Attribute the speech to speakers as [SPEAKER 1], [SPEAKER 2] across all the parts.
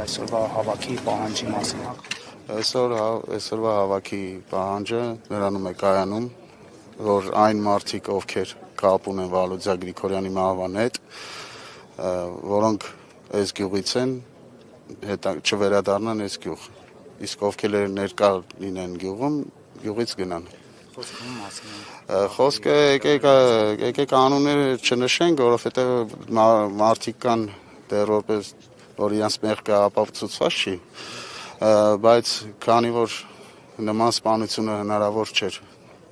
[SPEAKER 1] այսօրվա հավաքի պահանջի մասին։
[SPEAKER 2] Այսօրվա հավաքի պահանջը նրանում է կայանում, որ այն մարդիկ, ովքեր կապ ունեն Վալոդյա Գրիգորյանի մահվան հետ, որոնք այս գյուղից են, չվերադառնան այս գյուղ, իսկ ովքեր ներկա լինեն գյուղում, գյուղից գնան։ Խոսքը եկեք անունները չնշենք, որովհետև մարդիկ կան դեռ որպես որ իրենց մեղքը ապացուցված չի, բայց քանի որ նման սպանությունը հնարավոր չէր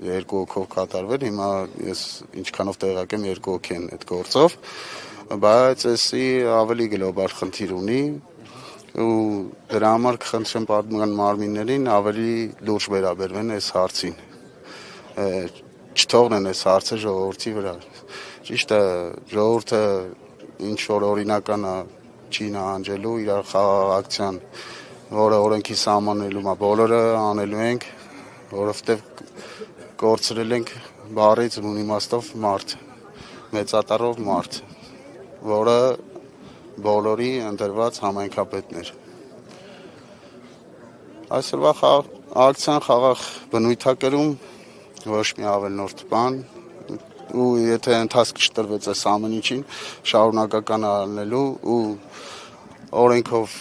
[SPEAKER 2] երկու հոգով կատարվել, հիմա ես ինչքանով տեղակ եմ երկու հոգի են այդ գործով, բայց էսի ավելի գլոբալ խնդիր ունի ու դրա համար կխնդրեմ պատմական մարմիններին ավելի լուրջ վերաբերվեն այս հարցին, չթողնեն այս հարցը ժողովրդի վրա, ճիշտ է ժողովուրդը ինչ որ օրինական չի նահանջելու իրար խաղաղ ակցիան, որը օրենքի սահմաններում է, բոլորը անելու ենք, որովհետև կորցրել ենք բառից ու իմաստով մարդ, մեծատառով մարդ, որը բոլորի ընտրված համայնքապետն էր։ Այսօրվա ակցիան խաղաղ բնույթակերում ոչ մի ավելնորդ բան ու եթե ընթացք չտրվեց այս ամեն ինչին շարունակական անելու ու օրենքով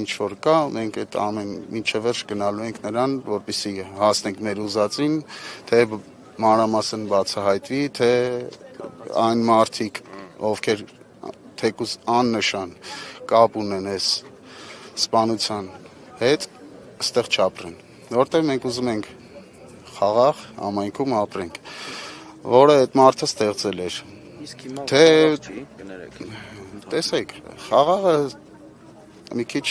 [SPEAKER 2] ինչ որ կա, մենք այդ ամեն ինչը վերջ գնալու ենք նրան, որպեսզի հասնենք մեր ուզածին, թե մանրամասն բացահայտվի, թե այն մարդիկ, ովքեր թեկուզ աննշան կապ ունեն այս սպանության հետ, այստեղ չապրեն, որտեղ մենք ուզում ենք խաղաղ համայնքում ապրենք, որը այդ մարդը ստեղծել էր։ Թե տեսեք, խաղաղը մի քիչ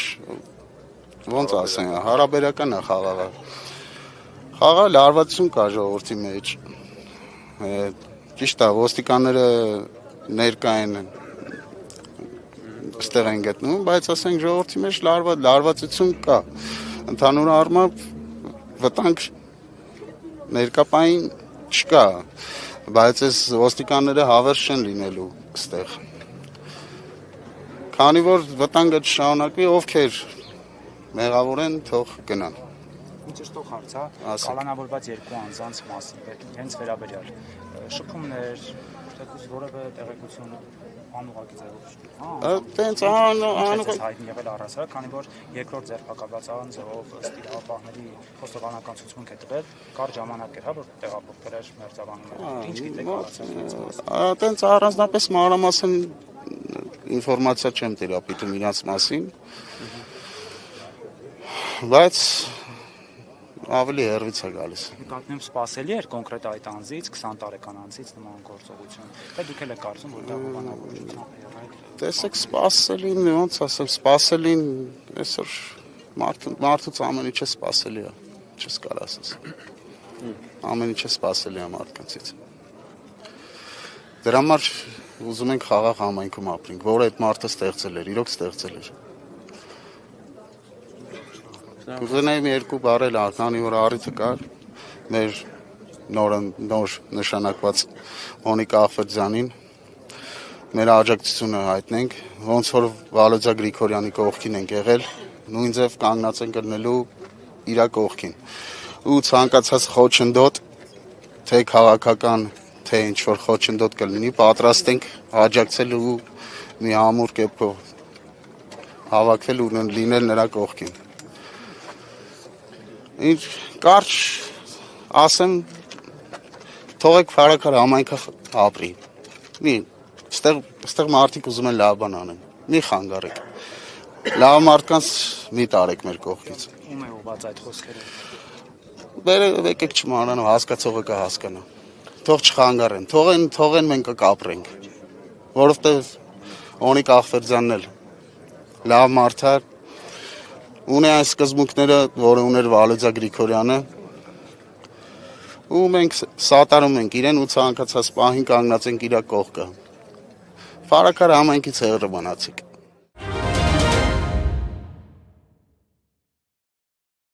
[SPEAKER 2] ոնց ասեմ, հարաբերական է խաղաղը։ Խաղաղ լարվածություն կա ժողովրդի մեջ։ Ճիշտ է, ոստիկանները ներկա են այստեղ են գտնվում, բայց ասենք ժողովրդի մեջ լարվածություն կա։ Ընդհանուր առմամբ վտանգ ներկապային չկա, բայց այս ոստիկանները հավերժ չեն լինելու այստեղ։ Քանի որ վտանգը չշարունակվի, ովքեր մեղավոր են, թող գնան։
[SPEAKER 1] Ճշտող հարց է, կալանավորված երկու անձանց մասին, հենց վերաբերյալ շփումներ, թեկուզ որևէ տեղեկություն անուղղակի ձևով հայտնի եղել առհասարակ, քանի որ երկրորդ ձերբակալված անձով ըստ իրավապահների խոստովանական ցուցմունք է տվել, կարճ ժամանակ էր, որ տեղափոխվել էր մերձավանումները։ Ինչ գիտեք
[SPEAKER 2] այտենց առանձնապես մանրամասն ինֆորմացիա չեմ տիրապետում իրաց մասին, բայց ավելի հեռվից է գալիս։
[SPEAKER 1] Նկատնում սպասելի էր կոնկրետ այդ անձից, 20 տարեկան անձից նման գործողություն, թե դուք էլ եք կարծում, որ դա հովանավորությամբ է եղել։
[SPEAKER 2] Տեսեք, սպասելին, ոնց ասեմ, սպասելին այսօր մարդուց ամեն ինչը սպասելի է, չես կարող ասես։ Ամեն ինչը սպասելի է մարդկանցից։ Դրա համար ուզում ենք խաղաղ համայնքում ապրենք, որը այդ մարդը ստեղծել էր, իրոք ստեղծել էր։ Կուզենայիմ երկու բառել քանի որ առիթը կար մեր նոր նշանակված Մոնիկա Ախվերդյանին մեր աջակցությունը հայտնենք, ոնց որ Վալոդյա Գրիգորյանի կողքին ենք եղել, նույն ձև կանգնած ենք գտնելու իր կողքին։ Ու ցանկացած խոչընդոտ, թե քաղաքական, թե ինչ որ խոչընդոտ կլինի, պատրաստ ենք աջակցել ու մի ամուր կերպով հավաքվել ու լինել նրա կողքին։ Ինչ կարճ ասեմ, թողեք փառակար համայնքը ապրի։ Այստեղ մարդիկ ուզում են լավ բան անեն։ Մի խանգարեք։ Լավ մարդկանց մի տարեք մեր կողքից։
[SPEAKER 1] Ում է ուղղված այդ խոսքերը։
[SPEAKER 2] Եկեք չմանանու, հասկացողը կհասկանա։ Թող չխանգարեն, թողեն մենք կապրենք։ Որովհետև Մոնիկա Ախվերդյանն էլ լավ մարդ է, ունի այն սկզբունքները, որը ուներ Վալոդյա Գրիգորյանը, ու մենք սատարում ենք իրեն ու ցանկացած պահին կանգնած ենք իր կողքը։ Փառակար համայնքից հեռու մնացեք։